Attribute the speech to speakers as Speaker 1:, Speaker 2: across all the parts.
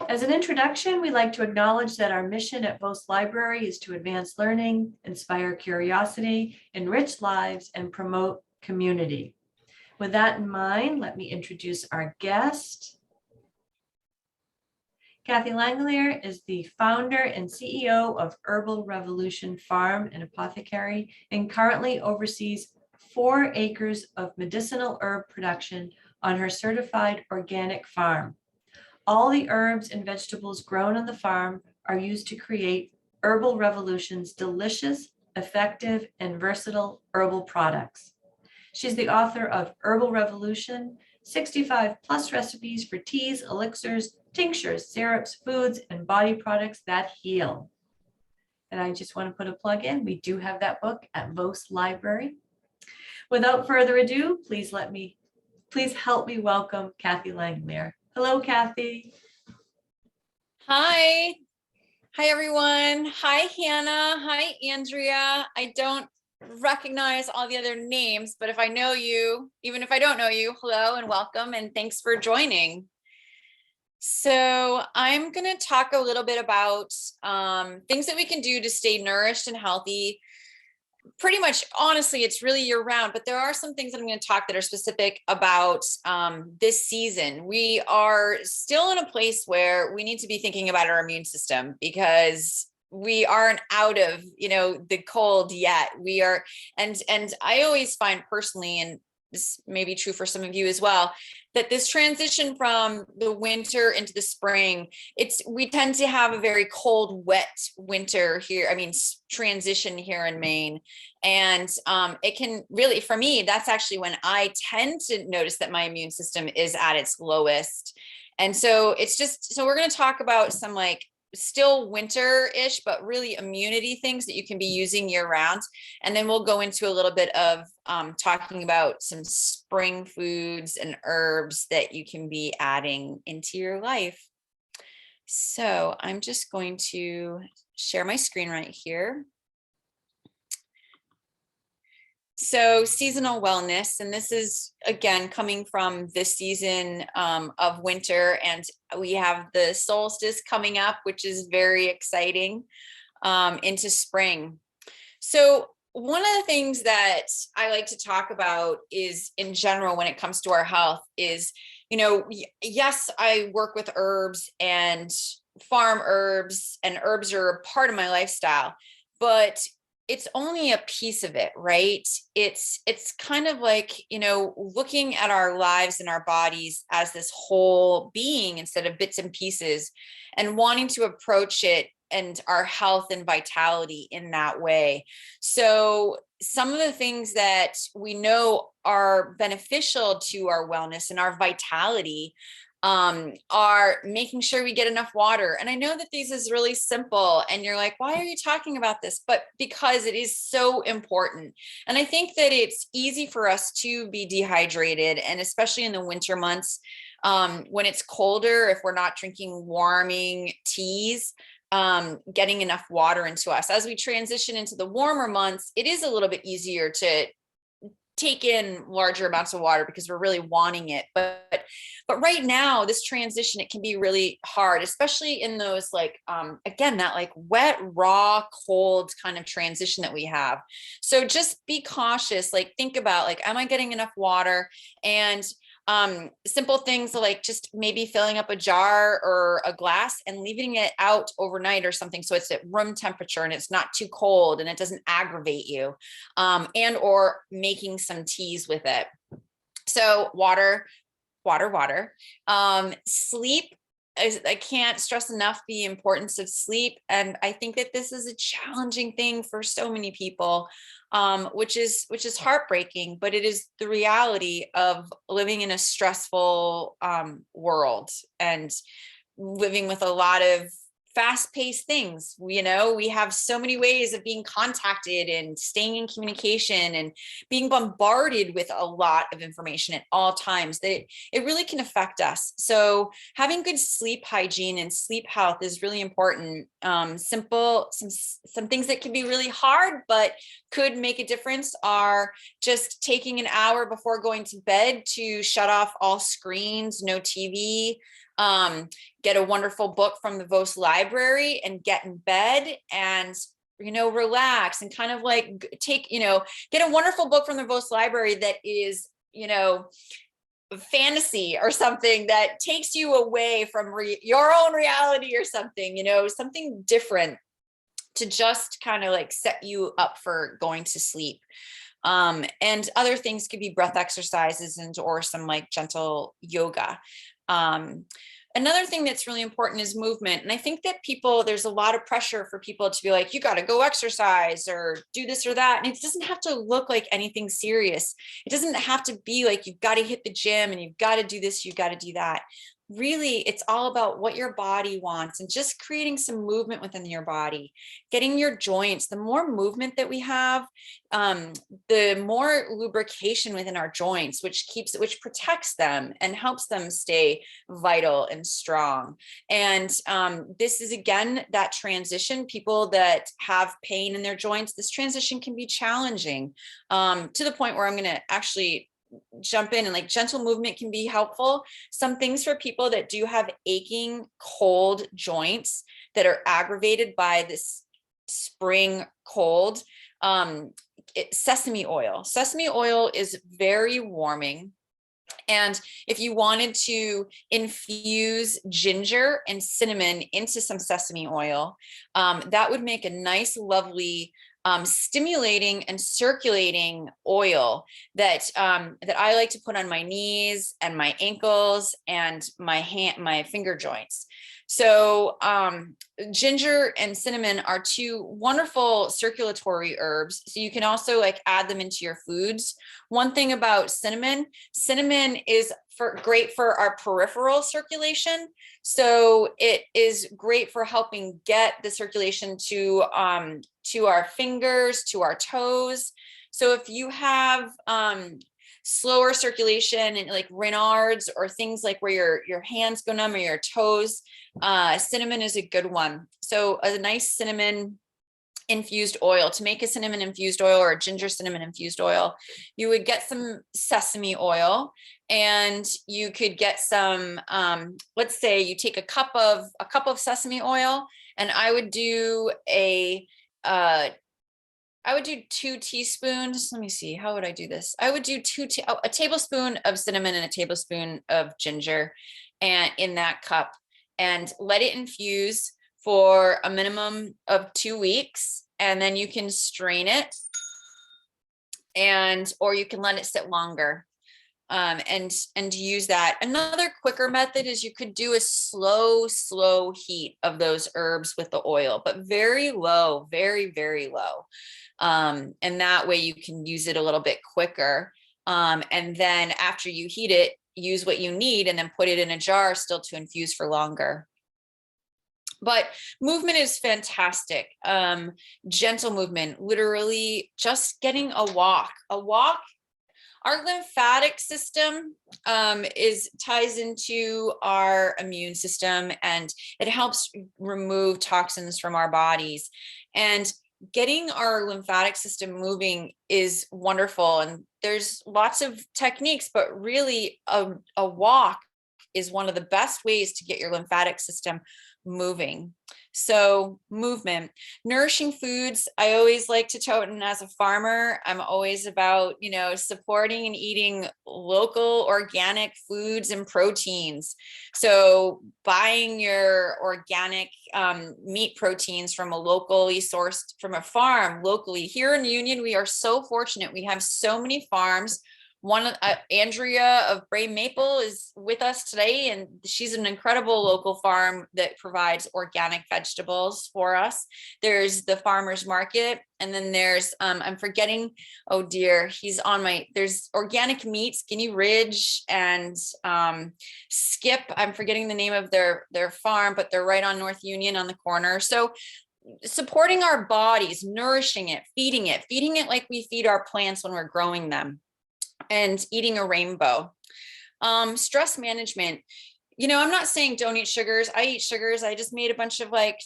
Speaker 1: As an introduction, we'd like to acknowledge that our mission at Vose Library is to advance learning, inspire curiosity, enrich lives, and promote community. With that in mind, let me introduce our guest. Kathi Langelier is the founder and CEO of Herbal Revolution Farm and Apothecary and currently oversees 4 acres of medicinal herb production on her certified organic farm. All the herbs and vegetables grown on the farm are used to create Herbal Revolution's delicious, effective, and versatile herbal products. She's the author of Herbal Revolution, 65 plus recipes for teas, elixirs, tinctures, syrups, foods, and body products that heal. And I just want to put a plug in. We do have that book at Vose Library. Without further ado, please help me welcome Kathi Langelier. Hello, Kathi.
Speaker 2: Hi. Hi, everyone. Hi, Hannah. Hi, Andrea. I don't recognize all the other names, but if I know you, even if I don't know you, hello and welcome, and thanks for joining. So I'm going to talk a little bit about things that we can do to stay nourished and healthy. Pretty much, honestly, it's really year round, but there are some things that I'm going to talk that are specific about this season. We are still in a place where we need to be thinking about our immune system because we aren't out of, the cold yet. We are, and I always find personally, and this may be true for some of you as well, that this transition from the winter into the spring, we tend to have a very cold, wet winter here. Transition here in Maine. And it can really, for me, that's actually when I tend to notice that my immune system is at its lowest. And so so we're going to talk about some still winter-ish, but really immunity things that you can be using year round. And then we'll go into a little bit of talking about some spring foods and herbs that you can be adding into your life. So I'm just going to share my screen right here. So seasonal wellness, and this is again coming from this season of winter, and we have the solstice coming up, which is very exciting, into spring. So one of the things that I like to talk about is, in general, when it comes to our health is, yes, I work with herbs and farm herbs, and herbs are a part of my lifestyle, but it's only a piece of it, right? It's kind of like, looking at our lives and our bodies as this whole being instead of bits and pieces, and wanting to approach it and our health and vitality in that way. So some of the things that we know are beneficial to our wellness and our vitality are making sure we get enough water. And I know that this is really simple and you're like, why are you talking about this? But because it is so important. And I think that it's easy for us to be dehydrated, and especially in the winter months, when it's colder, if we're not drinking warming teas, getting enough water into us. As we transition into the warmer months, it is a little bit easier to take in larger amounts of water because we're really wanting it. But right now, this transition, it can be really hard, especially in those again, that wet, raw, cold kind of transition that we have. So just be cautious, think about am I getting enough water? And simple things like just maybe filling up a jar or a glass and leaving it out overnight or something, so it's at room temperature and it's not too cold and it doesn't aggravate you, and or making some teas with it. So water. Sleep. I can't stress enough the importance of sleep. And I think that this is a challenging thing for so many people, which is heartbreaking, but it is the reality of living in a stressful world and living with a lot of fast-paced things. We have so many ways of being contacted and staying in communication and being bombarded with a lot of information at all times that it really can affect us. So having good sleep hygiene and sleep health is really important. Some things that can be really hard but could make a difference are just taking an hour before going to bed to shut off all screens, no TV, Get a wonderful book from the Vose library and get in bed and, relax and kind of like take, get a wonderful book from the Vose library that is, fantasy or something that takes you away from your own reality or something, something different to just kind of like set you up for going to sleep. And other things could be breath exercises or some like gentle yoga. Another thing that's really important is movement. And I think that there's a lot of pressure for people to be like, you got to go exercise or do this or that. And it doesn't have to look like anything serious. It doesn't have to be like, you've got to hit the gym and you've got to do this, you've got to do that. Really, it's all about what your body wants and just creating some movement within your body, getting your joints. The more movement that we have, the more lubrication within our joints, which protects them and helps them stay vital and strong. And this is, again, that transition. People that have pain in their joints, this transition can be challenging, to the point where I'm going to actually jump in, and like gentle movement can be helpful. Some things for people that do have aching, cold joints that are aggravated by this spring cold, sesame oil. Sesame oil is very warming. And if you wanted to infuse ginger and cinnamon into some sesame oil, that would make a nice, lovely, stimulating and circulating oil that I like to put on my knees and my ankles and my finger joints. So ginger and cinnamon are two wonderful circulatory herbs. So you can also like add them into your foods. One thing about cinnamon is great for our peripheral circulation. So it is great for helping get the circulation to our fingers, to our toes. So if you have slower circulation and like Raynaud's or things like where your hands go numb or your toes, cinnamon is a good one. So a nice cinnamon infused oil. To make a cinnamon infused oil or a ginger cinnamon infused oil, you would get some sesame oil, and you could get some, let's say you take a cup of sesame oil, and I would do 2 teaspoons. Let me see, how would I do this? I would do a tablespoon of cinnamon and a tablespoon of ginger and in that cup, and let it infuse for a minimum of 2 weeks. And then you can strain it, or you can let it sit longer, and use that. Another quicker method is you could do a slow heat of those herbs with the oil, but very low, very, very low. And that way you can use it a little bit quicker. And then after you heat it, use what you need and then put it in a jar still to infuse for longer. But movement is fantastic. Gentle movement, literally just getting a walk. Our lymphatic system ties into our immune system, and it helps remove toxins from our bodies. And getting our lymphatic system moving is wonderful. And there's lots of techniques, but really a walk is one of the best ways to get your lymphatic system moving. So movement, Nourishing Foods, I always like to tote, and as a farmer, I'm always about, supporting and eating local organic foods and proteins. So buying your organic meat proteins from a locally sourced, from a farm locally. Here in Union, we are so fortunate. We have so many farms. One, Andrea of Bray Maple is with us today, and she's an incredible local farm that provides organic vegetables for us. There's the farmer's market, and then there's, I'm forgetting, oh dear, there's organic meats, Guinea Ridge and Skip. I'm forgetting the name of their farm, but they're right on North Union on the corner. So supporting our bodies, nourishing it, feeding it like we feed our plants when we're growing them, and eating a rainbow. Stress management. I'm not saying don't eat sugars. I eat sugars. I just made a bunch of I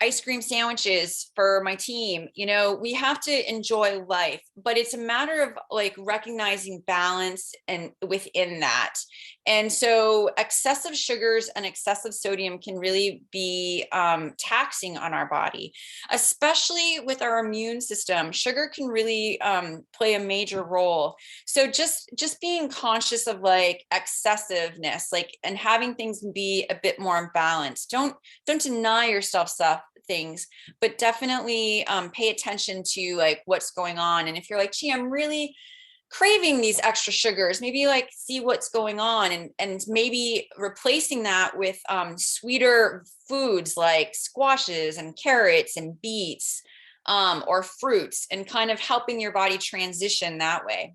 Speaker 2: ice cream sandwiches for my team. You know, we have to enjoy life, but it's a matter of like recognizing balance and within that. And so excessive sugars and excessive sodium can really be taxing on our body, especially with our immune system. Sugar can really play a major role. So just being conscious of like excessiveness, like, and having things be a bit more balanced. Don't deny yourself things, but definitely pay attention to like what's going on. And if you're like, gee, I'm really craving these extra sugars, maybe like see what's going on, and maybe replacing that with sweeter foods like squashes and carrots and beets, or fruits, and kind of helping your body transition that way.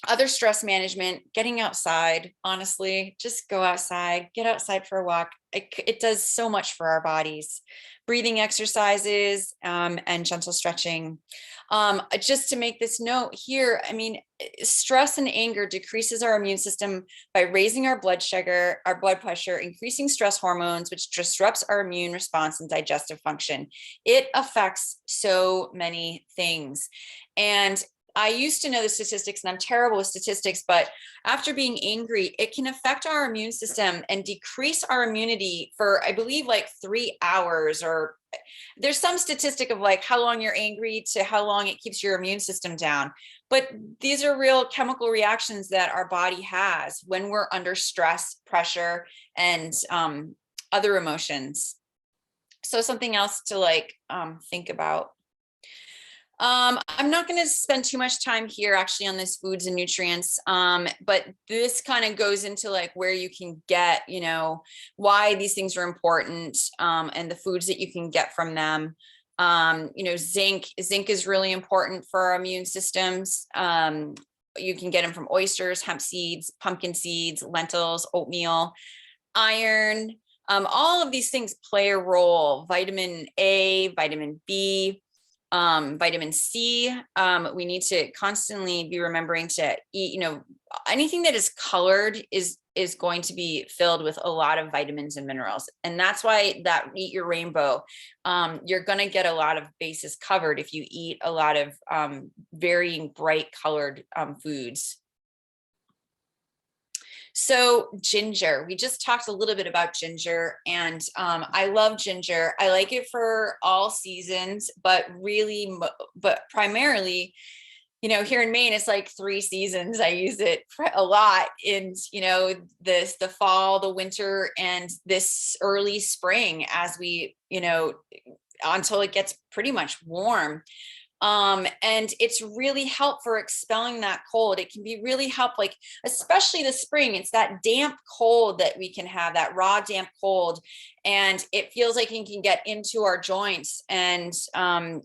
Speaker 2: Other stress management, getting outside, honestly, just go outside, get outside for a walk. It does so much for our bodies. Breathing exercises, and gentle stretching. Just to make this note here, I mean, stress and anger decreases our immune system by raising our blood sugar, our blood pressure, increasing stress hormones, which disrupts our immune response and digestive function. It affects so many things. And I used to know the statistics, and I'm terrible with statistics, but after being angry, it can affect our immune system and decrease our immunity for, I believe, like 3 hours, or there's some statistic of like how long you're angry to how long it keeps your immune system down. But these are real chemical reactions that our body has when we're under stress, pressure, and other emotions. So something else to like think about. I'm not going to spend too much time here actually on this foods and nutrients, but this kind of goes into like where you can get, you know, why these things are important, and the foods that you can get from them. You know, zinc is really important for our immune systems. You can get them from oysters, hemp seeds, pumpkin seeds, lentils, oatmeal. Iron, all of these things play a role. Vitamin A, vitamin B, vitamin C. We need to constantly be remembering to eat, you know, anything that is colored is going to be filled with a lot of vitamins and minerals. And that's why that Eat Your Rainbow, you're going to get a lot of bases covered if you eat a lot of varying bright colored foods. So ginger, we just talked a little bit about ginger, and I love ginger. I like it for all seasons, but primarily, you know, here in Maine, it's like 3 seasons. I use it a lot in, you know, the fall, the winter, and this early spring, as we, you know, until it gets pretty much warm. And it's really helpful for expelling that cold. It can be really helpful, like especially the spring. It's that damp cold that we can have, that raw damp cold, and it feels like it can get into our joints and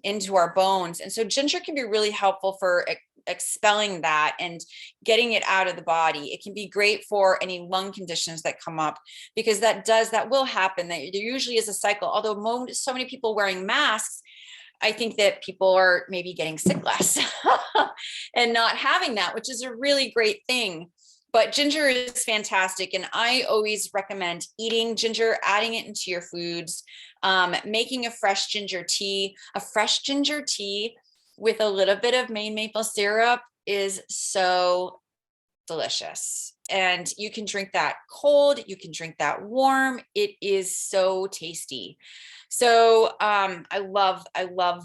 Speaker 2: into our bones. And so ginger can be really helpful for expelling that and getting it out of the body. It can be great for any lung conditions that come up, because that will happen. That there usually is a cycle. Although so many people wearing masks, I think that people are maybe getting sick less and not having that, which is a really great thing. But ginger is fantastic. And I always recommend eating ginger, adding it into your foods, making a fresh ginger tea. A fresh ginger tea with a little bit of Maine maple syrup is so delicious. And you can drink that cold, you can drink that warm. It is so tasty. So I love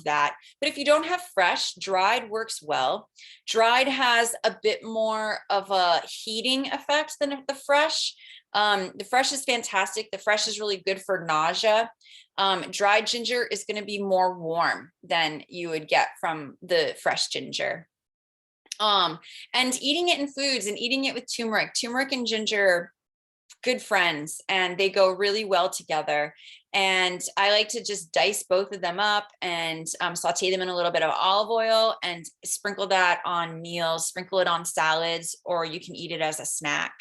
Speaker 2: that. But if you don't have fresh, dried works well. Dried has a bit more of a heating effect than the fresh. The fresh is fantastic. The fresh is really good for nausea. Dried ginger is going to be more warm than you would get from the fresh ginger. And eating it in foods and eating it with turmeric and ginger, good friends, and they go really well together. And I like to just dice both of them up and saute them in a little bit of olive oil and sprinkle that on meals, sprinkle it on salads, or you can eat it as a snack.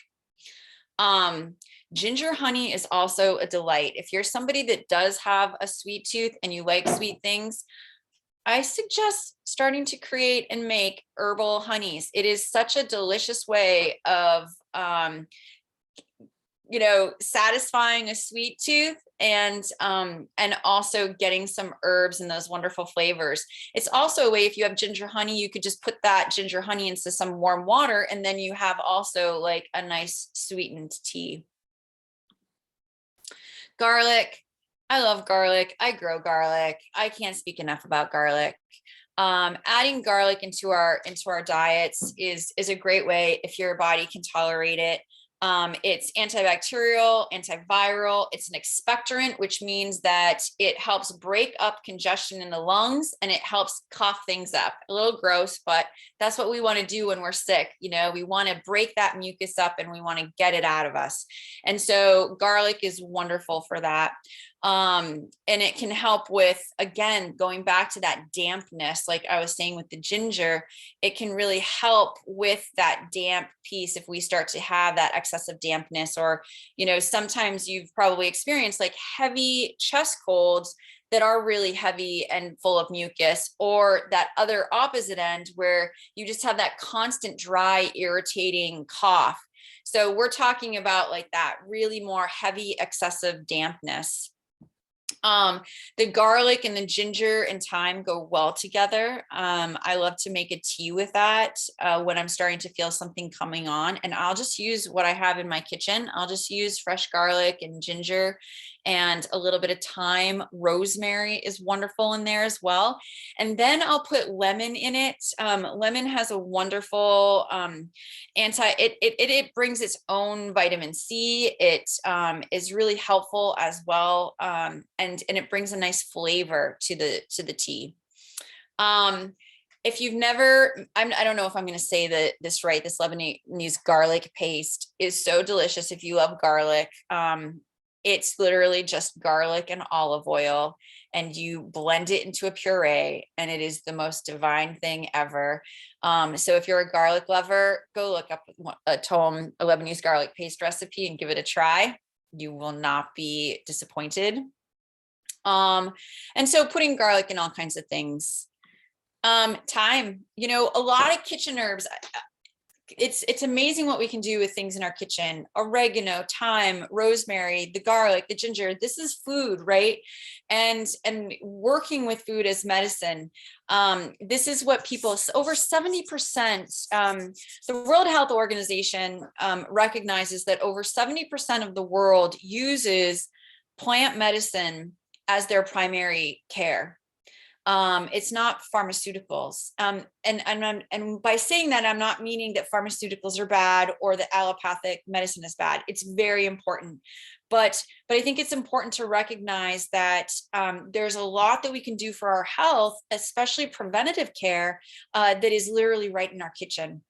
Speaker 2: Ginger honey is also a delight. If you're somebody that does have a sweet tooth and you like sweet things, I suggest starting to create and make herbal honeys. It is such a delicious way of, you know, satisfying a sweet tooth and also getting some herbs and those wonderful flavors. It's also a way, if you have ginger honey, you could just put that ginger honey into some warm water, and then you have also like a nice sweetened tea. Garlic. I love garlic. I grow garlic. I can't speak enough about garlic. Adding garlic into our diets is a great way if your body can tolerate it. It's antibacterial, antiviral. It's an expectorant, which means that it helps break up congestion in the lungs and it helps cough things up. A little gross, but that's what we want to do when we're sick. You know, we want to break that mucus up and we want to get it out of us. And so garlic is wonderful for that. And it can help with, again, going back to that dampness, like I was saying with the ginger, it can really help with that damp piece if we start to have that excessive dampness, or, you know, sometimes you've probably experienced like heavy chest colds that are really heavy and full of mucus, or that other opposite end where you just have that constant dry, irritating cough. So we're talking about like that really more heavy, excessive dampness. The garlic and the ginger and thyme go well together. I love to make a tea with that when I'm starting to feel something coming on, and I'll just use what I have in my kitchen. I'll just use fresh garlic and ginger and a little bit of thyme. Rosemary is wonderful in there as well. And then I'll put lemon in it. Lemon has a wonderful it brings its own vitamin C. It is really helpful as well. And it brings a nice flavor to the tea. If you've never, I don't know if I'm going to say this right, this Lebanese garlic paste is so delicious. If you love garlic, it's literally just garlic and olive oil, and you blend it into a puree, and it is the most divine thing ever. So if you're a garlic lover, go look up a Lebanese garlic paste recipe and give it a try. You will not be disappointed. And so putting garlic in all kinds of things. Thyme, you know, a lot of kitchen herbs. It's amazing what we can do with things in our kitchen. Oregano, thyme, rosemary, the garlic, the ginger. This is food, right? And working with food as medicine. This is what people, over 70%, the World Health Organization recognizes that over 70% of the world uses plant medicine as their primary care. It's not pharmaceuticals. And by saying that, I'm not meaning that pharmaceuticals are bad or that allopathic medicine is bad. It's very important. But I think it's important to recognize that there's a lot that we can do for our health, especially preventative care, that is literally right in our kitchen.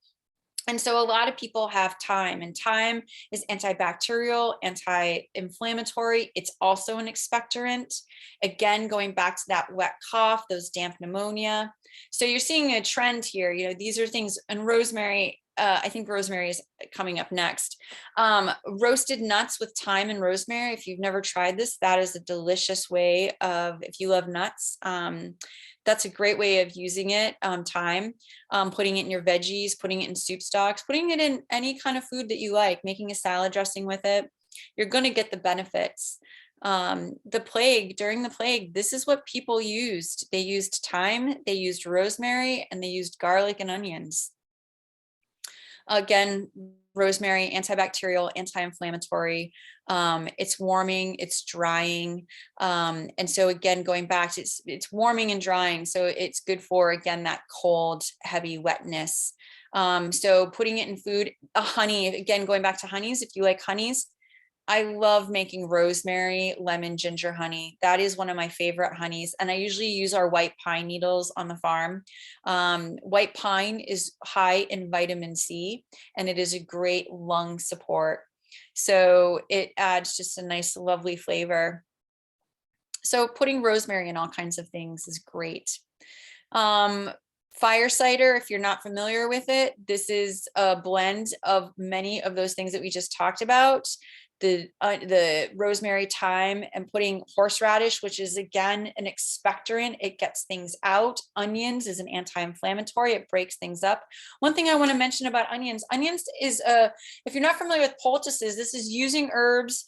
Speaker 2: And so a lot of people have thyme, and thyme is antibacterial, anti-inflammatory. It's also an expectorant. Again, going back to that wet cough, those damp pneumonia. So you're seeing a trend here. You know, these are things, and rosemary, I think rosemary is coming up next. Roasted nuts with thyme and rosemary. If you've never tried this, that is a delicious way of, if you love nuts, that's a great way of using it. Thyme, putting it in your veggies, putting it in soup stocks, putting it in any kind of food that you like, making a salad dressing with it. You're going to get the benefits. During the plague, this is what people used. They used thyme, they used rosemary, and they used garlic and onions. Again, rosemary, antibacterial, anti-inflammatory. It's warming, it's drying. And so again, going back to it's warming and drying. So it's good for, again, that cold, heavy wetness. So putting it in food, honey, again, going back to honeys, if you like honeys, I love making rosemary, lemon, ginger honey. That is one of my favorite honeys. And I usually use our white pine needles on the farm. White pine is high in vitamin C, and it is a great lung support. So it adds just a nice, lovely flavor. So putting rosemary in all kinds of things is great. Fire cider, if you're not familiar with it, this is a blend of many of those things that we just talked about. the rosemary, thyme, and putting horseradish, which is again an expectorant. It gets things out. Onions is an anti-inflammatory. It breaks things up. One thing I want to mention about onions is if you're not familiar with poultices, this is using herbs.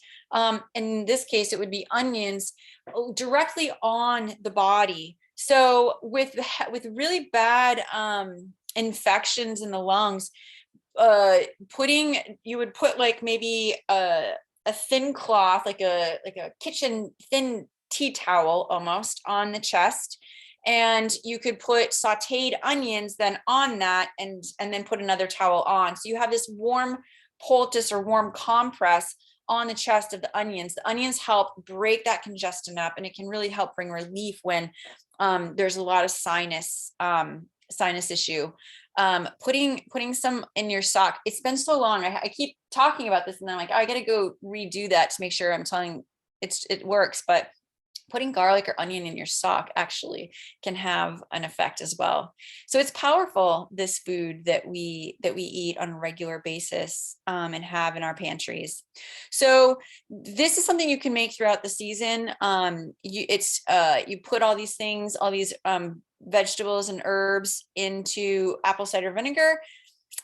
Speaker 2: In this case, it would be onions directly on the body. So with really bad infections in the lungs, you would put like maybe a thin cloth, like a kitchen thin tea towel almost on the chest, and you could put sauteed onions then on that, and then put another towel on. So you have this warm poultice or warm compress on the chest of the onions. The onions help break that congestion up, and it can really help bring relief when there's a lot of sinus issue. Putting some in your sock. It's been so long. I keep talking about this, and then I'm like, oh, I gotta go redo that to make sure I'm telling it works. But putting garlic or onion in your sock actually can have an effect as well. So it's powerful, this food that we eat on a regular basis and have in our pantries. So this is something you can make throughout the season. You put all these things, all these vegetables and herbs into apple cider vinegar,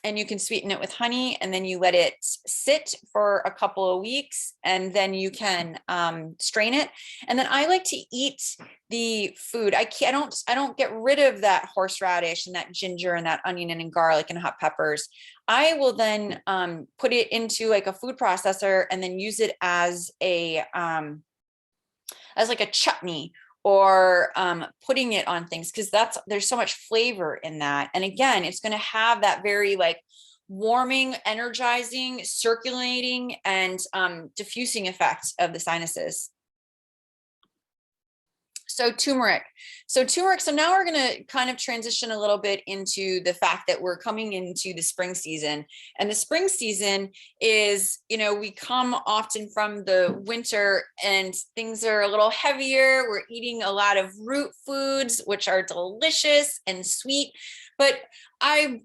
Speaker 2: and you can sweeten it with honey, and then you let it sit for a couple of weeks, and then you can strain it. And then I like to eat the food. I don't get rid of that horseradish and that ginger and that onion and garlic and hot peppers. I will then put it into like a food processor and then use it as like a chutney, or putting it on things, because there's so much flavor in that. And again, it's going to have that very like warming, energizing, circulating, and diffusing effect of the sinuses. So turmeric. So now we're going to kind of transition a little bit into the fact that we're coming into the spring season. And the spring season is, we come often from the winter and things are a little heavier. We're eating a lot of root foods, which are delicious and sweet. But I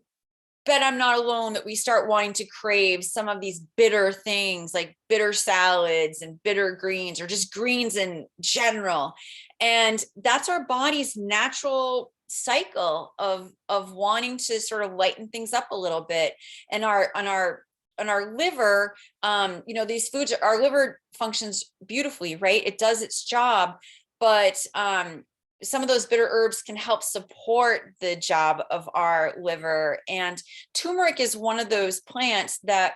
Speaker 2: bet I'm not alone that we start wanting to crave some of these bitter things, like bitter salads and bitter greens, or just greens in general. And that's our body's natural cycle of wanting to sort of lighten things up a little bit. And our liver, these foods, our liver functions beautifully, right? It does its job, but some of those bitter herbs can help support the job of our liver. And turmeric is one of those plants that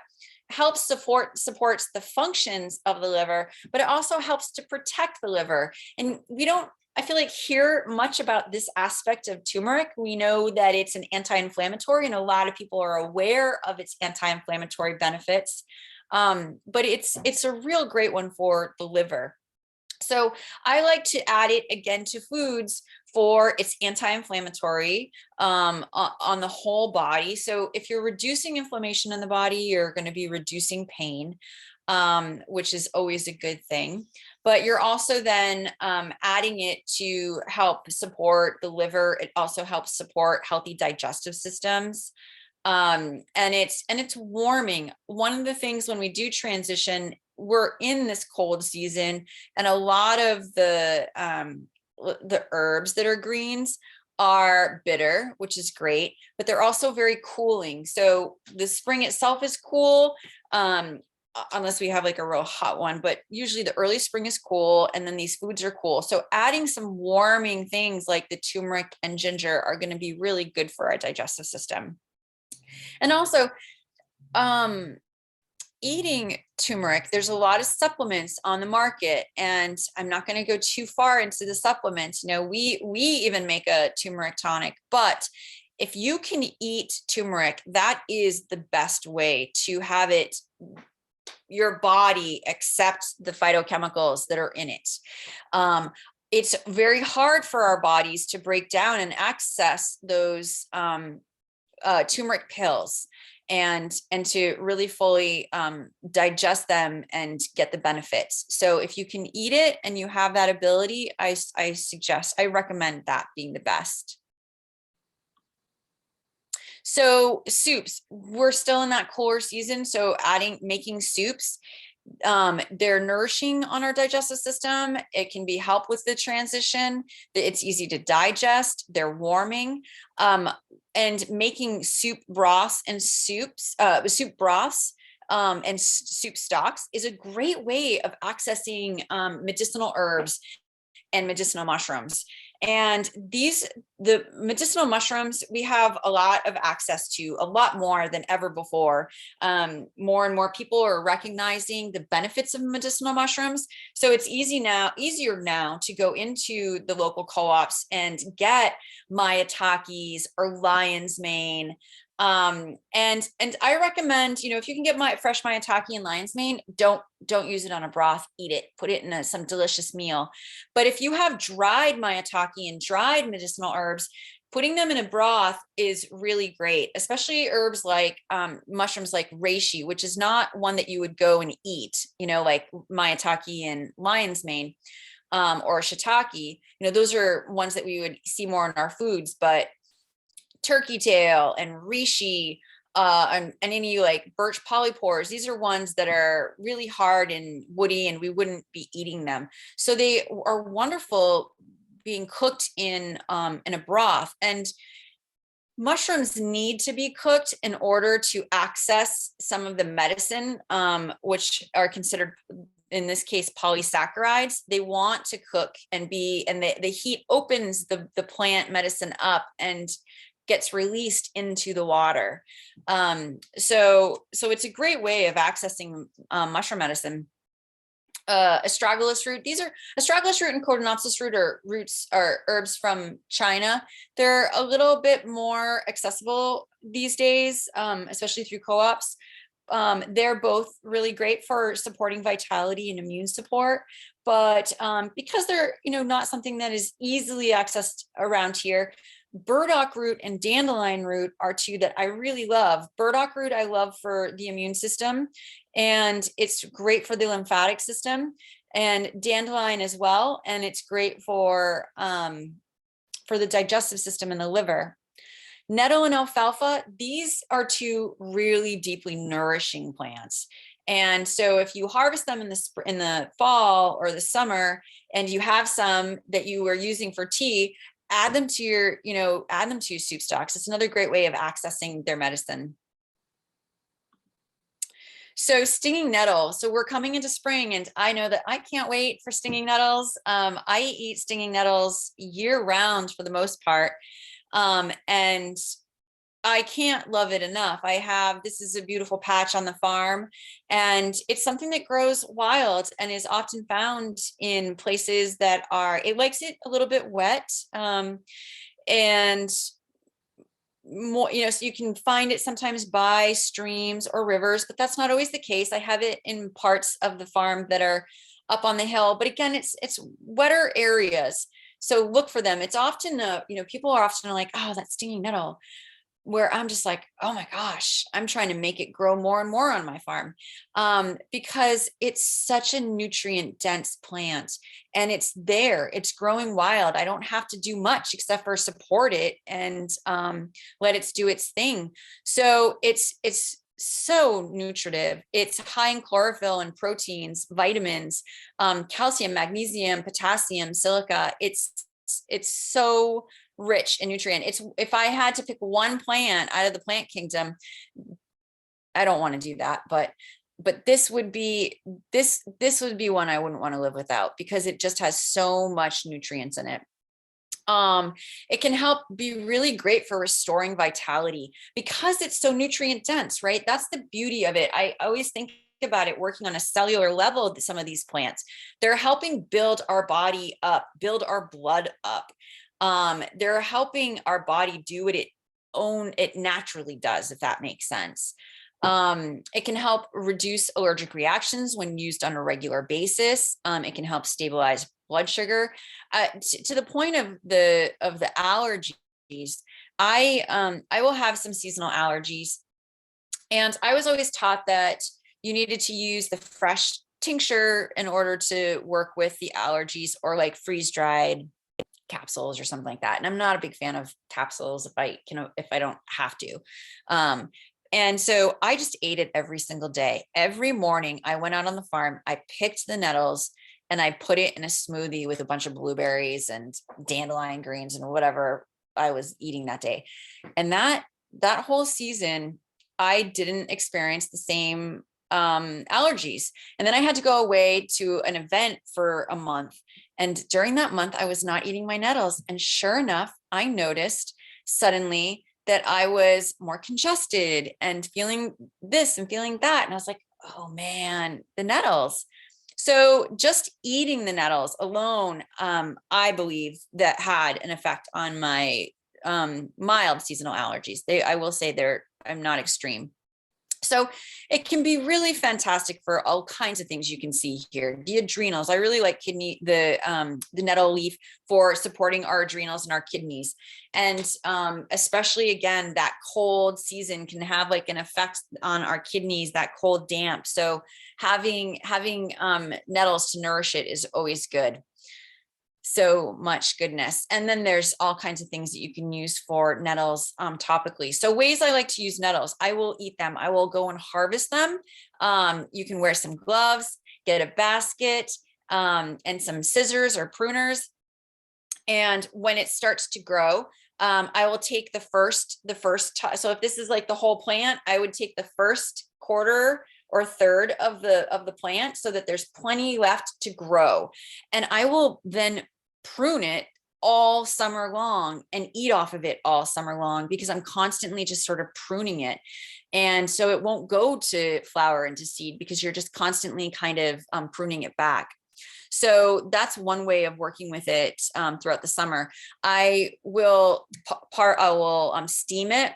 Speaker 2: helps supports the functions of the liver, but it also helps to protect the liver. And we don't, I feel like, hear much about this aspect of turmeric. We know that it's an anti-inflammatory, and a lot of people are aware of its anti-inflammatory benefits, but it's a real great one for the liver. So I like to add it again to foods for its anti-inflammatory on the whole body. So if you're reducing inflammation in the body, you're going to be reducing pain, which is always a good thing. But you're also then adding it to help support the liver. It also helps support healthy digestive systems. And it's warming. One of the things when we do transition, we're in this cold season, and a lot of the herbs that are greens are bitter, which is great, but they're also very cooling. So the spring itself is cool, unless we have like a real hot one, but usually the early spring is cool, and then these foods are cool. So adding some warming things like the turmeric and ginger are going to be really good for our digestive system. And also, eating turmeric, there's a lot of supplements on the market, and I'm not going to go too far into the supplements. We even make a turmeric tonic, but if you can eat turmeric, that is the best way to have it, your body accept the phytochemicals that are in it. It's very hard for our bodies to break down and access those turmeric pills and to really fully digest them and get the benefits. So if you can eat it and you have that ability, I recommend that being the best. So soups, we're still in that cooler season. So making soups, They're nourishing on our digestive system. It can be help with the transition. It's easy to digest. They're warming. And making soup broths and soup broths and soup stocks is a great way of accessing medicinal herbs and medicinal mushrooms. And the medicinal mushrooms, we have a lot of access to, a lot more than ever before. More and more people are recognizing the benefits of medicinal mushrooms. So it's easier now to go into the local co-ops and get mayatakis or lion's mane. And I recommend, if you can get fresh maitake and lion's mane, don't use it on a broth, eat it, put it in some delicious meal. But if you have dried maitake and dried medicinal herbs, putting them in a broth is really great, especially herbs like mushrooms like reishi, which is not one that you would go and eat, like maitake and lion's mane, or shiitake. Those are ones that we would see more in our foods, but turkey tail and reishi, and any like birch polypores, these are ones that are really hard and woody, and we wouldn't be eating them. So they are wonderful being cooked in a broth. And mushrooms need to be cooked in order to access some of the medicine, which are considered, in this case, polysaccharides. They want to cook and the heat opens the plant medicine up and gets released into the water. So it's a great way of accessing mushroom medicine. Astragalus root. Astragalus root and Codonopsis root are herbs from China. They're a little bit more accessible these days, especially through co-ops. They're both really great for supporting vitality and immune support, but because they're not something that is easily accessed around here, burdock root and dandelion root are two that I really love. Burdock root I love for the immune system, and it's great for the lymphatic system, and dandelion as well, and it's great for the digestive system and the liver. Nettle and alfalfa, these are two really deeply nourishing plants. And so if you harvest them in the fall or the summer, and you have some that you are using for tea, add them to your soup stocks. It's another great way of accessing their medicine. So stinging nettle. So we're coming into spring, and I know that I can't wait for stinging nettles. I eat stinging nettles year round for the most part. And I can't love it enough. This is a beautiful patch on the farm, and it's something that grows wild and is often found in places that it likes it a little bit wet. And more, so you can find it sometimes by streams or rivers, but that's not always the case. I have it in parts of the farm that are up on the hill, but again, it's wetter areas. So look for them. It's often, people are often like, oh, that stinging nettle, where I'm just like, oh my gosh, I'm trying to make it grow more and more on my farm, because it's such a nutrient dense plant, and it's it's growing wild. I don't have to do much except for support it and let it do its thing. So it's so nutritive. It's high in chlorophyll and proteins, vitamins, calcium, magnesium, potassium, silica. It's so rich in nutrient. If I had to pick one plant out of the plant kingdom, I don't want to do that, but this would be one I wouldn't want to live without, because it just has so much nutrients in it. It can help be really great for restoring vitality because it's so nutrient dense, right? That's the beauty of it. I always think about it working on a cellular level. Some of these plants, they're helping build our body up, build our blood up. They're helping our body do what it naturally does, if that makes sense. It can help reduce allergic reactions when used on a regular basis. It can help stabilize blood sugar, to the point of the allergies. I will have some seasonal allergies, and I was always taught that you needed to use the fresh tincture in order to work with the allergies, or like freeze-dried capsules or something like that. And I'm not a big fan of capsules if I don't have to. And so I just ate it every single day. Every morning I went out on the farm, I picked the nettles and I put it in a smoothie with a bunch of blueberries and dandelion greens and whatever I was eating that day. And that whole season, I didn't experience the same allergies. And then I had to go away to an event for a month. And during that month, I was not eating my nettles. And sure enough, I noticed suddenly that I was more congested and feeling this and feeling that. And I was like, oh man, the nettles. So just eating the nettles alone, I believe that had an effect on my mild seasonal allergies. I will say I'm not extreme. So it can be really fantastic for all kinds of things you can see here. The adrenals, I really like the nettle leaf for supporting our adrenals and our kidneys. And especially again, that cold season can have like an effect on our kidneys, that cold damp. So having nettles to nourish it is always good. So much goodness. And then there's all kinds of things that you can use for nettles topically. So ways I like to use nettles, I will eat them. I will go and harvest them. You can wear some gloves, get a basket, and some scissors or pruners. And when it starts to grow, I will take the first, so if this is like the whole plant, I would take the first quarter or third of the plant so that there's plenty left to grow. And I will then prune it all summer long and eat off of it all summer long because I'm constantly just sort of pruning it. And so it won't go to flower and to seed because you're just constantly kind of pruning it back. So that's one way of working with it throughout the summer. I will steam it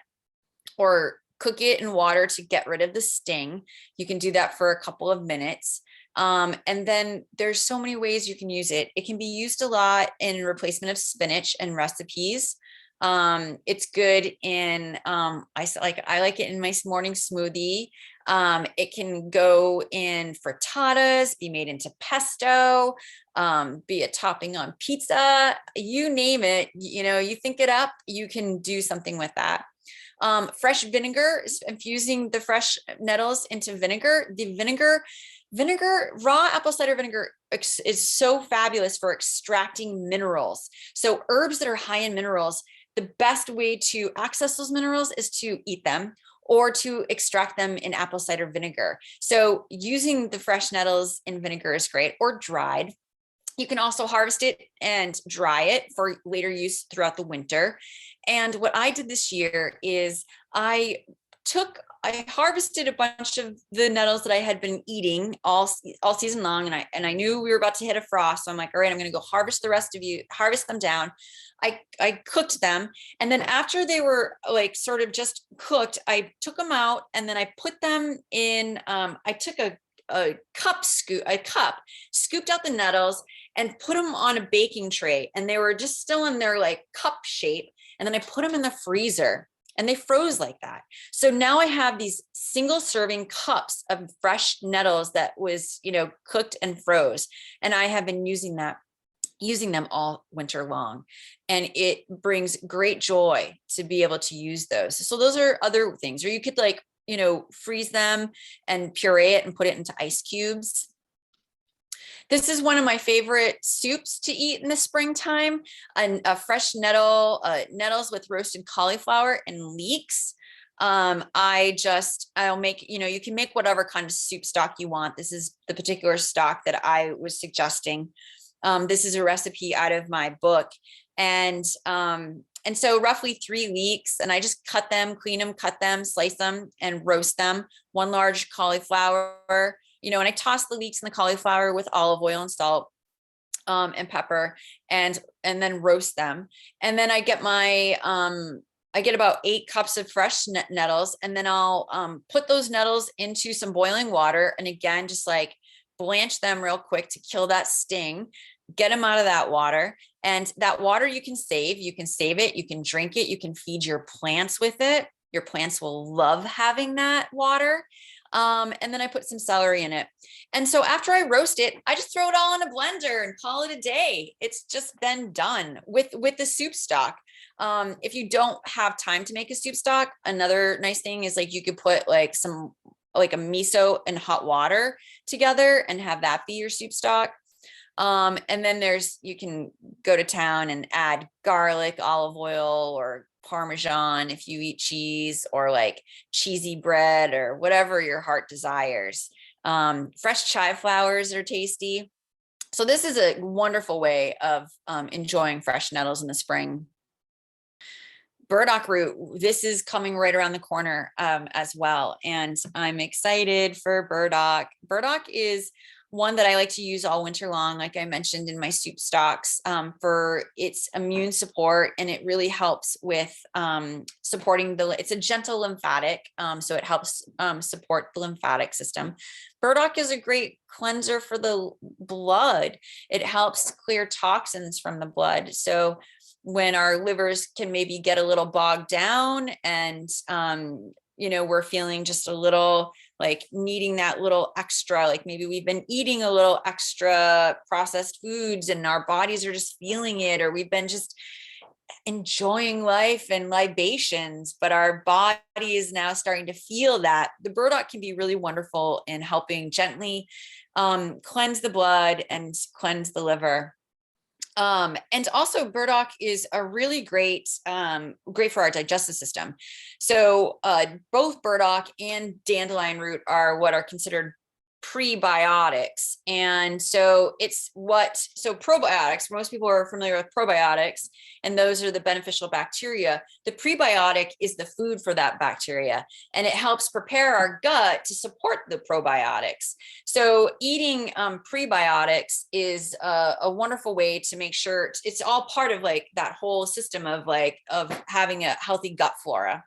Speaker 2: or cook it in water to get rid of the sting. You can do that for a couple of minutes. And then there's so many ways you can use it. It can be used a lot in replacement of spinach and recipes. It's good in, I like it in my morning smoothie. It can go in frittatas, be made into pesto, be a topping on pizza, you name it, you think it up, you can do something with that. Fresh vinegar, infusing the fresh nettles into vinegar. The raw apple cider vinegar is so fabulous for extracting minerals. So herbs that are high in minerals, the best way to access those minerals is to eat them or to extract them in apple cider vinegar. So using the fresh nettles in vinegar is great, or dried. You can also harvest it and dry it for later use throughout the winter. And what I did this year is I harvested a bunch of the nettles that I had been eating all season long. And I knew we were about to hit a frost. So I'm like, all right, I'm going to go harvest them down. I cooked them. And then after they were like sort of just cooked, I took them out and then I put them in, I took a cup, scooped out the nettles and put them on a baking tray. And they were just still in their like cup shape. And then I put them in the freezer and they froze like that. So now I have these single serving cups of fresh nettles that was, cooked and froze. And I have been using them all winter long. And it brings great joy to be able to use those. So those are other things, or you could freeze them and puree it and put it into ice cubes. This is one of my favorite soups to eat in the springtime, and a fresh nettles with roasted cauliflower and leeks. I'll make, you can make whatever kind of soup stock you want. This is the particular stock that I was suggesting. This is a recipe out of my book. And so roughly 3 leeks, and I just clean them, cut them, slice them, and roast them. 1 large cauliflower, and I toss the leeks and the cauliflower with olive oil and salt, and pepper, and then roast them. And then I get about 8 cups of fresh nettles, and then I'll put those nettles into some boiling water. And again, just like blanch them real quick to kill that sting, get them out of that water. And that water you can save it, you can drink it, you can feed your plants with it. Your plants will love having that water. And then I put some celery in it. And so after I roast it, I just throw it all in a blender and call it a day. It's just then done with the soup stock. If you don't have time to make a soup stock, another nice thing is like you could put like like a miso and hot water together and have that be your soup stock. And then you can go to town and add garlic, olive oil, or Parmesan if you eat cheese, or like cheesy bread or whatever your heart desires. Fresh chive flowers are tasty. So this is a wonderful way of enjoying fresh nettles in the spring. Burdock root, this is coming right around the corner as well. And I'm excited for burdock. Burdock is one that I like to use all winter long, like I mentioned in my soup stocks, for its immune support. And it really helps with supporting it's a gentle lymphatic. So it helps support the lymphatic system. Burdock is a great cleanser for the blood. It helps clear toxins from the blood. So when our livers can maybe get a little bogged down and, we're feeling just a little like needing that little extra, like maybe we've been eating a little extra processed foods and our bodies are just feeling it, or we've been just enjoying life and libations, but our body is now starting to feel that. The burdock can be really wonderful in helping gently cleanse the blood and cleanse the liver. And also burdock is a really great for our digestive system. So both burdock and dandelion root are what are considered prebiotics. And so probiotics, most people are familiar with probiotics, and those are the beneficial bacteria. The prebiotic is the food for that bacteria, and it helps prepare our gut to support the probiotics. So eating prebiotics is a wonderful way to make sure it's all part of like that whole system of having a healthy gut flora.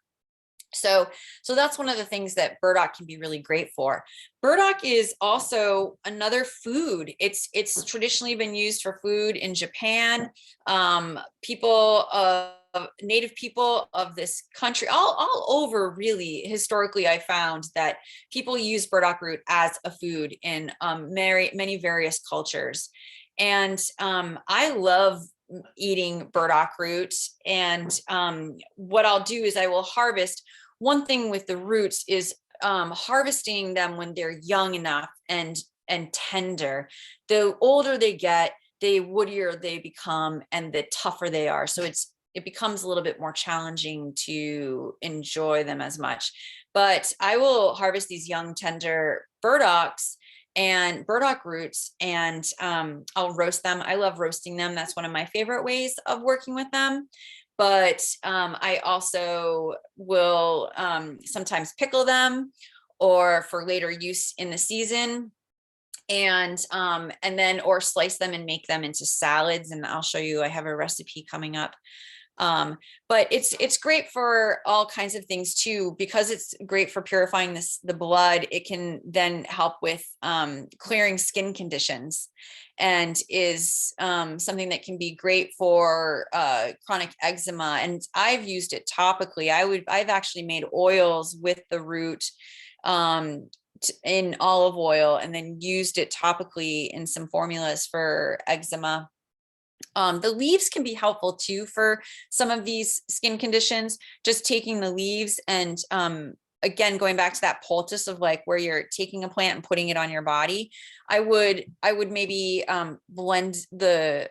Speaker 2: So that's one of the things that burdock can be really great for. Burdock is also another food. It's traditionally been used for food in Japan. Native people of this country, all over really, historically, I found that people use burdock root as a food in many various cultures. And I love eating burdock root. And what I'll do is I will harvest. One thing with the roots is harvesting them when they're young enough and tender. The older they get, the woodier they become and the tougher they are. So it becomes a little bit more challenging to enjoy them as much. But I will harvest these young, tender burdocks and burdock roots, and I'll roast them. I love roasting them. That's one of my favorite ways of working with them. But I also will sometimes pickle them or for later use in the season, and then or slice them and make them into salads. And I'll show you, I have a recipe coming up. But it's great for all kinds of things too, because it's great for purifying the blood. It can then help with clearing skin conditions, and is something that can be great for chronic eczema. And I've used it topically. I've actually made oils with the root in olive oil, and then used it topically in some formulas for eczema. The leaves can be helpful too for some of these skin conditions. Just taking the leaves and again, going back to that poultice of like where you're taking a plant and putting it on your body, I would maybe blend the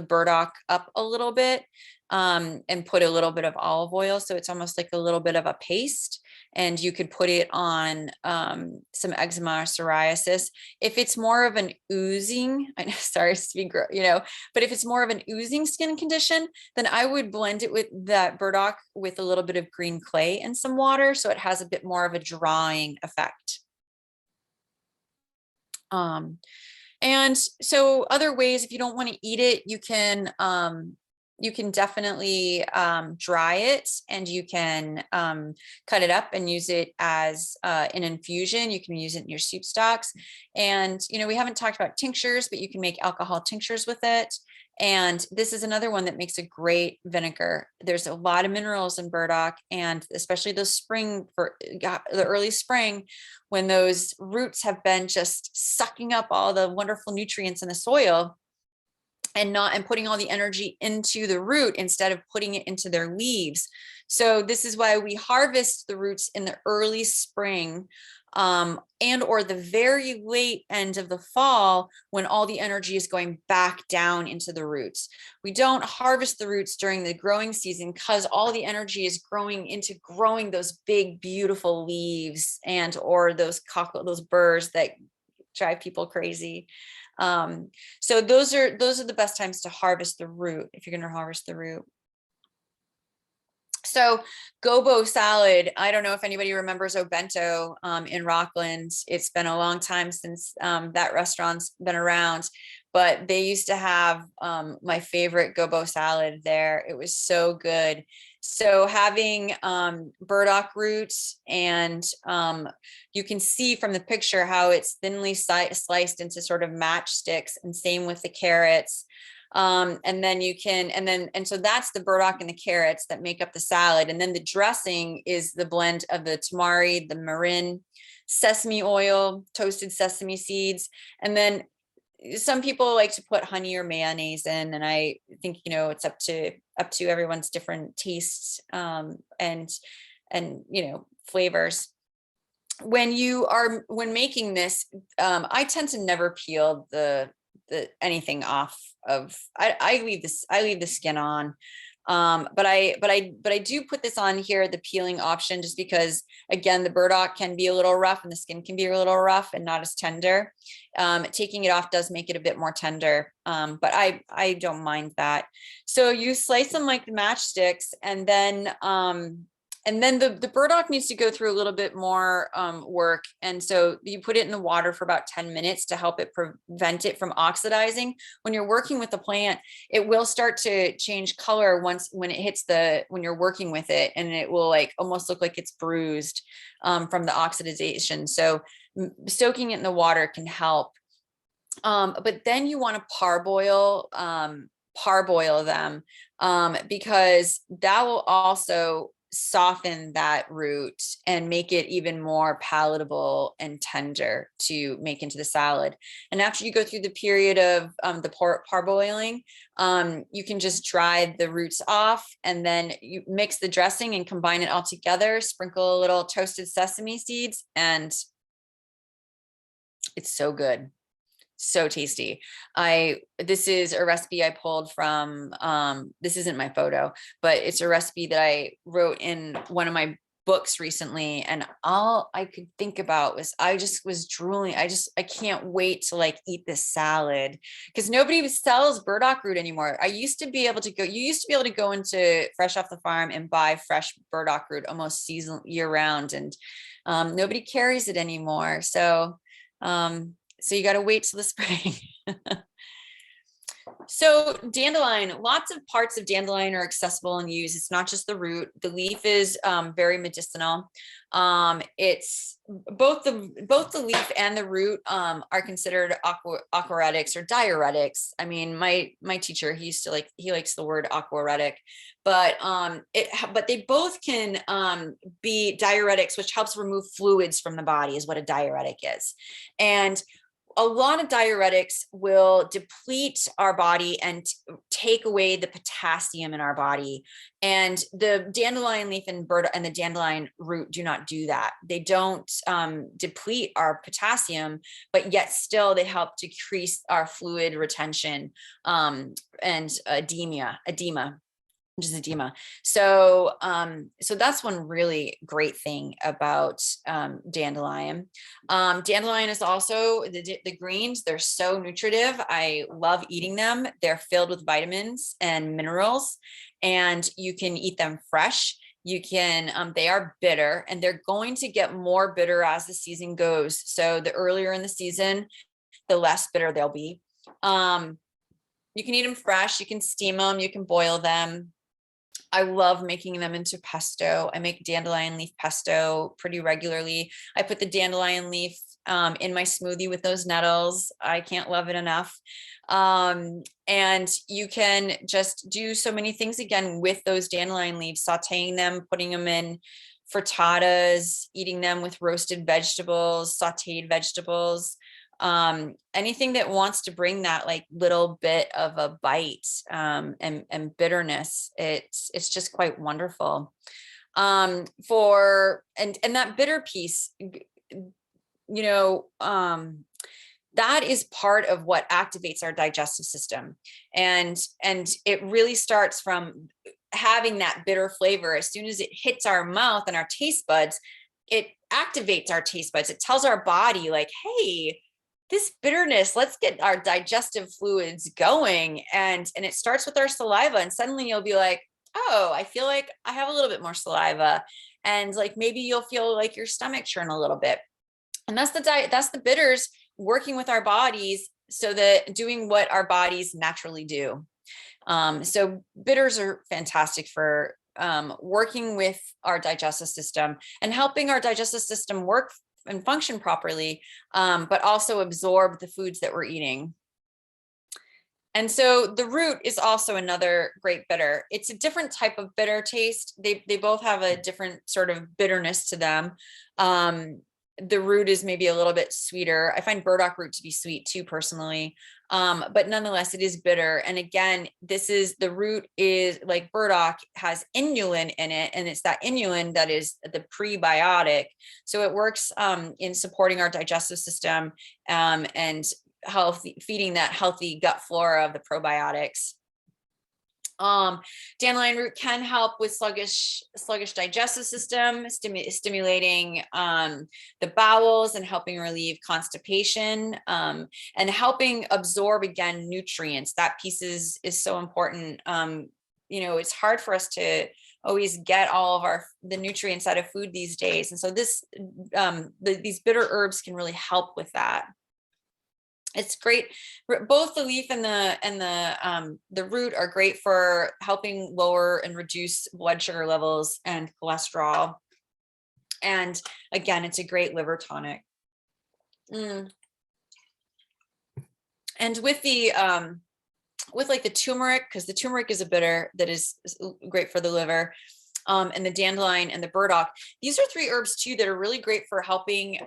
Speaker 2: burdock up a little bit and put a little bit of olive oil, so it's almost like a little bit of a paste. And you could put it on some eczema or psoriasis. If it's more of an oozing, I know, sorry to be, but if it's more of an oozing skin condition, then I would blend it with that burdock with a little bit of green clay and some water, so it has a bit more of a drying effect. And so other ways, if you don't want to eat it, you can definitely dry it, and you can cut it up and use it as an infusion. You can use it in your soup stocks. And, we haven't talked about tinctures, but you can make alcohol tinctures with it. And this is another one that makes a great vinegar. There's a lot of minerals in burdock, and especially the early spring, when those roots have been just sucking up all the wonderful nutrients in the soil. and putting all the energy into the root instead of putting it into their leaves. So this is why we harvest the roots in the early spring, and or the very late end of the fall, when all the energy is going back down into the roots. We don't harvest the roots during the growing season because all the energy is growing those big, beautiful leaves and or those burrs that drive people crazy. So those are the best times to harvest the root if you're going to harvest the root. So Gobo Salad, I don't know if anybody remembers Obento in Rockland. It's been a long time since that restaurant's been around, but they used to have my favorite Gobo Salad there. It was so good. So having burdock roots, and you can see from the picture how it's thinly sliced into sort of matchsticks, and same with the carrots. And then so that's the burdock and the carrots that make up the salad. And then the dressing is the blend of the tamari, the marin, sesame oil, toasted sesame seeds. And then some people like to put honey or mayonnaise in, and I think, it's up to everyone's different tastes, and flavors. When making this, I tend to never peel the anything off of. I leave the skin on, but I do put this on here, the peeling option, just because again the burdock can be a little rough and the skin can be a little rough and not as tender. Taking it off does make it a bit more tender, but I don't mind that. So you slice them like the matchsticks, and then the burdock needs to go through a little bit more work. And so you put it in the water for about 10 minutes to help it prevent it from oxidizing. When you're working with the plant, it will start to change color when you're working with it, and it will almost look like it's bruised from the oxidization. So soaking it in the water can help. But then you want to parboil them, because that will also soften that root and make it even more palatable and tender to make into the salad. And after you go through the period of the parboiling, you can just dry the roots off, and then you mix the dressing and combine it all together, sprinkle a little toasted sesame seeds, and it's so good. So tasty. This is a recipe I pulled from, this isn't my photo, but it's a recipe that I wrote in one of my books recently. And all I could think about was, I just was drooling. I can't wait to eat this salad, because nobody sells burdock root anymore. You used to be able to go into Fresh Off the Farm and buy fresh burdock root almost year round. And nobody carries it anymore. So you got to wait till the spring. So dandelion, lots of parts of dandelion are accessible and used. It's not just the root. The leaf is very medicinal. It's both the leaf and the root are considered aquaretics or diuretics. I mean, my teacher, he likes the word aquaretic, but they both can be diuretics, which helps remove fluids from the body, is what a diuretic is. And a lot of diuretics will deplete our body and take away the potassium in our body. And the dandelion leaf and the dandelion root do not do that. They don't deplete our potassium, but yet still they help decrease our fluid retention, and edema. Which is edema. So that's one really great thing about dandelion. Dandelion is also the greens. They're so nutritive. I love eating them. They're filled with vitamins and minerals, and you can eat them fresh. You can, they are bitter, and they're going to get more bitter as the season goes. So the earlier in the season, the less bitter they'll be. You can eat them fresh. You can steam them. You can boil them. I love making them into pesto. I make dandelion leaf pesto pretty regularly. I put the dandelion leaf in my smoothie with those nettles. I can't love it enough. And you can just do so many things again with those dandelion leaves, sauteing them, putting them in frittatas, eating them with roasted vegetables, sauteed vegetables. anything that wants to bring that like little bit of a bite, and bitterness, it's just quite wonderful. And that bitter piece, that is part of what activates our digestive system. And it really starts from having that bitter flavor. As soon as it hits our mouth and our taste buds, it activates our taste buds. It tells our body like, hey, this bitterness, let's get our digestive fluids going. And it starts with our saliva. And suddenly you'll be like, oh, I feel like I have a little bit more saliva. And like, maybe you'll feel like your stomach churn a little bit. And that's the bitters working with our bodies, so that doing what our bodies naturally do. So bitters are fantastic for working with our digestive system and helping our digestive system work and function properly, but also absorb the foods that we're eating. And so the root is also another great bitter. It's a different type of bitter taste. They both have a different sort of bitterness to them. The root is maybe a little bit sweeter. I find burdock root to be sweet too, personally. But nonetheless, it is bitter. And again, the root is like burdock, has inulin in it. And it's that inulin that is the prebiotic. So it works in supporting our digestive system, and feeding that healthy gut flora of the probiotics. Dandelion root can help with sluggish digestive system, stimulating the bowels and helping relieve constipation, and helping absorb, again, nutrients. That piece is so important. It's hard for us to always get all of the nutrients out of food these days. And so these bitter herbs can really help with that. It's great. Both the leaf and the root are great for helping lower and reduce blood sugar levels and cholesterol. And again, it's a great liver tonic. And with like the turmeric, because the turmeric is a bitter that is great for the liver, and the dandelion and the burdock. These are 3 herbs too that are really great for helping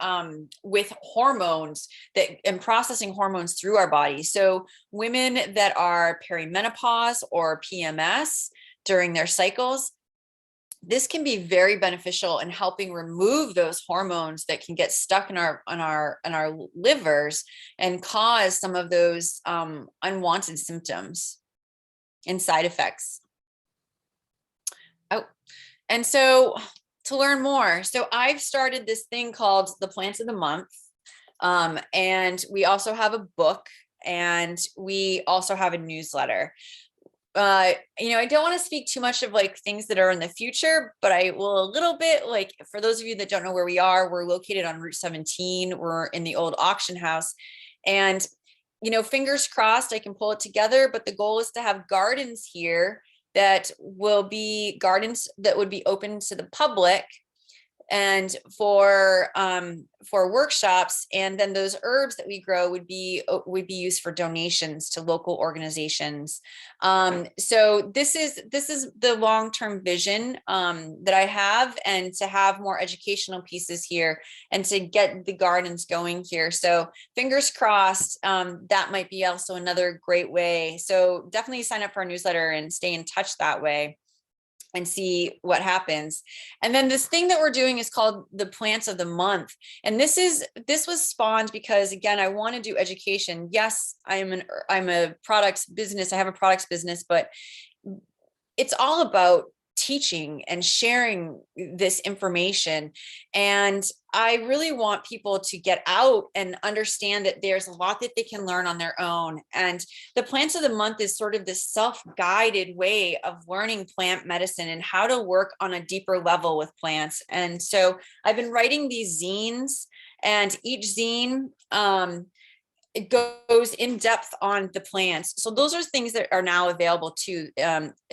Speaker 2: with hormones and processing hormones through our body. So women that are perimenopause or PMS during their cycles, this can be very beneficial in helping remove those hormones that can get stuck in our livers and cause some of those unwanted symptoms and side effects. And so to learn more, so I've started this thing called the Plants of the Month. And we also have a book, and we also have a newsletter. I don't want to speak too much of like things that are in the future, but I will a little bit. Like, for those of you that don't know where we are, we're located on Route 17. We're in the old auction house, and, fingers crossed I can pull it together. But the goal is to have gardens here that will be gardens that would be open to the public, and for workshops. And then those herbs that we grow would be used for donations to local organizations. So this is the long-term vision that I have, and to have more educational pieces here and to get the gardens going here. So fingers crossed, that might be also another great way. So definitely sign up for our newsletter and stay in touch that way and see what happens. And then this thing that we're doing is called the Plants of the Month. And this was spawned because, again, I want to do education. Yes, I'm a products business. I have a products business, but it's all about teaching and sharing this information. And I really want people to get out and understand that there's a lot that they can learn on their own. And the Plants of the Month is sort of this self-guided way of learning plant medicine and how to work on a deeper level with plants. And so I've been writing these zines, and each zine, it goes in depth on the plants. So those are things that are now available too,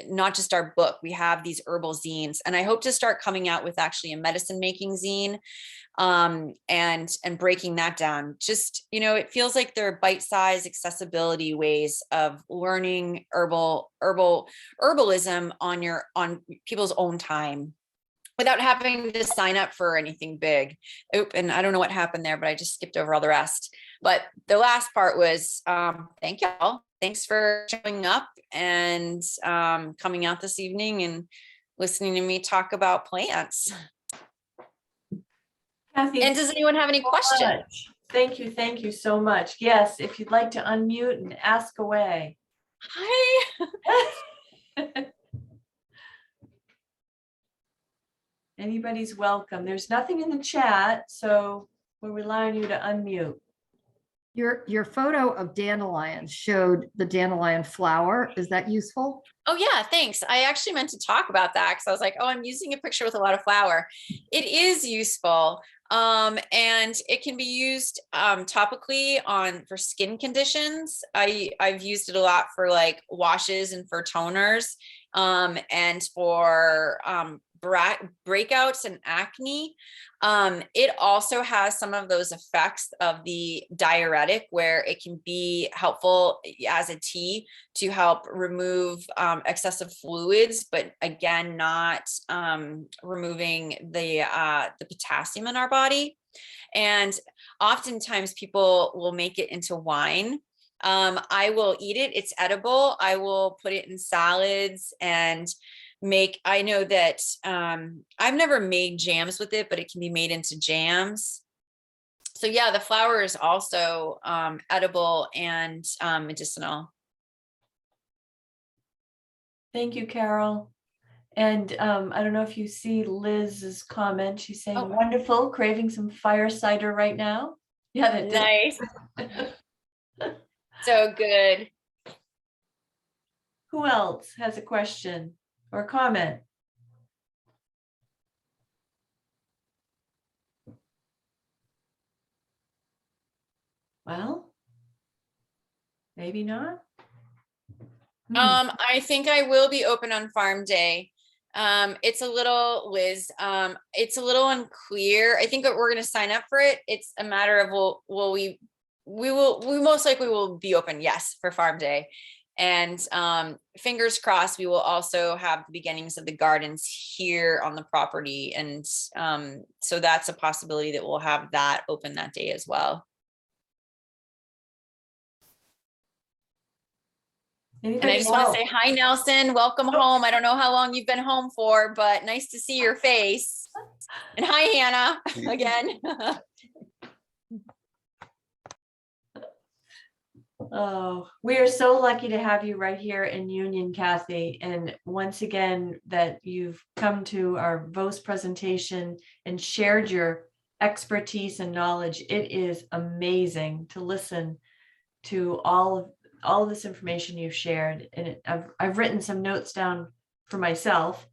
Speaker 2: not just our book. We have these herbal zines, and I hope to start coming out with actually a medicine making zine, and breaking that down. Just, it feels like they're bite-sized accessibility ways of learning herbalism on people's own time, without having to sign up for anything big. And I don't know what happened there, but I just skipped over all the rest. But the last part was, thank y'all. Thanks for showing up and coming out this evening and listening to me talk about plants.
Speaker 1: Kathi,
Speaker 2: And does anyone have any questions?
Speaker 1: thank you so much. Yes, if you'd like to unmute and ask away.
Speaker 2: Hi.
Speaker 1: Anybody's welcome. There's nothing in the chat, so we're relying on you to unmute.
Speaker 3: Your photo of dandelions showed the dandelion flower. Is that useful?
Speaker 2: Oh yeah, thanks. I actually meant to talk about that because I was like, oh, I'm using a picture with a lot of flower. It is useful. And it can be used topically for skin conditions. I've used it a lot for like washes and for toners, and for breakouts and acne. It also has some of those effects of the diuretic where it can be helpful as a tea to help remove excessive fluids, but again, not removing the potassium in our body. And oftentimes people will make it into wine. I will eat it. It's edible. I will put it in salads and I know that I've never made jams with it, but it can be made into jams. So yeah, the flower is also edible and medicinal.
Speaker 1: Thank you, Carol. And I don't know if you see Liz's comment. She's saying, wonderful, craving some fire cider right now. Yeah, that
Speaker 2: nice. So good.
Speaker 1: Who else has a question or comment? Well, maybe not.
Speaker 2: I think I will be open on farm day. It's a little, Liz, it's a little unclear. I think that we're going to sign up for it. It's a matter of, we most likely will be open. Yes. For farm day. And, fingers crossed, we will also have the beginnings of the gardens here on the property. And, so that's a possibility that we'll have that open that day as well.
Speaker 1: Anybody
Speaker 2: and I just want to say hi, Nelson. Welcome home. I don't know how long you've been home for, but nice to see your face. And hi, Hannah, again.
Speaker 1: Oh, we are so lucky to have you right here in Union, Kathi. And once again, that you've come to our Vose presentation and shared your expertise and knowledge. It is amazing to listen to all of this information you've shared. And I've written some notes down for myself,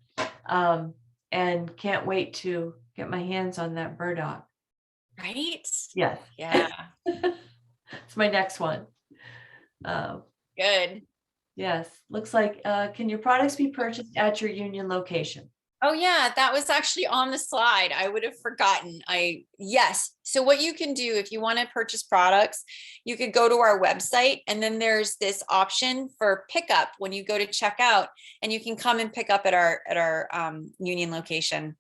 Speaker 1: and can't wait to get my hands on that burdock.
Speaker 2: Right?
Speaker 1: Yes.
Speaker 2: Yeah.
Speaker 1: It's my next one.
Speaker 2: Good.
Speaker 1: Yes. Looks like, can your products be purchased at your Union location?
Speaker 2: Oh yeah, that was actually on the slide. I would have forgotten. Yes. So what you can do if you want to purchase products, you could go to our website and then there's this option for pickup when you go to checkout, and you can come and pick up at our Union location.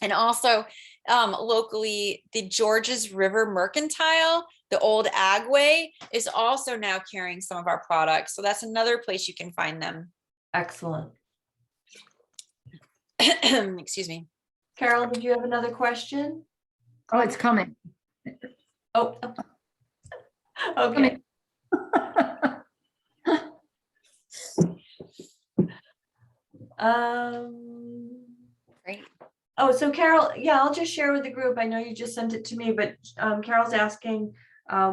Speaker 2: And also locally, the Georges River Mercantile, the old Agway, is also now carrying some of our products. So that's another place you can find them.
Speaker 1: Excellent.
Speaker 2: Excuse me.
Speaker 1: Carol, did you have another question?
Speaker 3: Oh, it's coming.
Speaker 1: Oh, okay.
Speaker 2: Great.
Speaker 1: Oh, so Carol, yeah, I'll just share with the group. I know you just sent it to me, but Carol's asking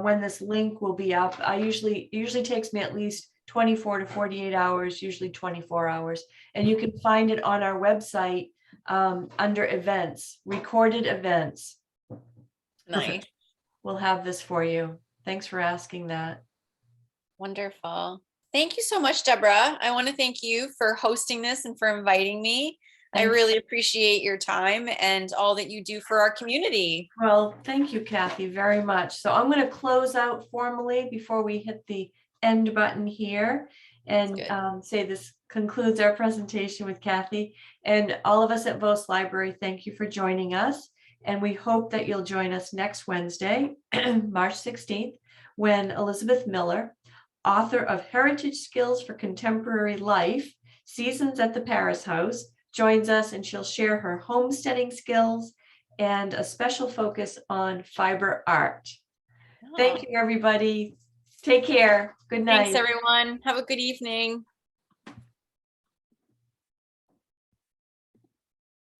Speaker 1: when this link will be up. It usually takes me at least 24 to 48 hours, usually 24 hours. And you can find it on our website under events, recorded events.
Speaker 2: Nice.
Speaker 1: We'll have this for you. Thanks for asking that.
Speaker 2: Wonderful. Thank you so much, Deborah. I want to thank you for hosting this and for inviting me. I really appreciate your time and all that you do for our community.
Speaker 1: Well, thank you, Kathi, very much. So I'm going to close out formally before we hit the end button here and say this concludes our presentation with Kathi. And all of us at Vose Library, thank you for joining us. And we hope that you'll join us next Wednesday, March 16th, when Elizabeth Miller, author of Heritage Skills for Contemporary Life, Seasons at the Paris House, joins us, and she'll share her homesteading skills and a special focus on fiber art. Thank you, everybody. Take care. Good night.
Speaker 2: Thanks, everyone. Have a good evening.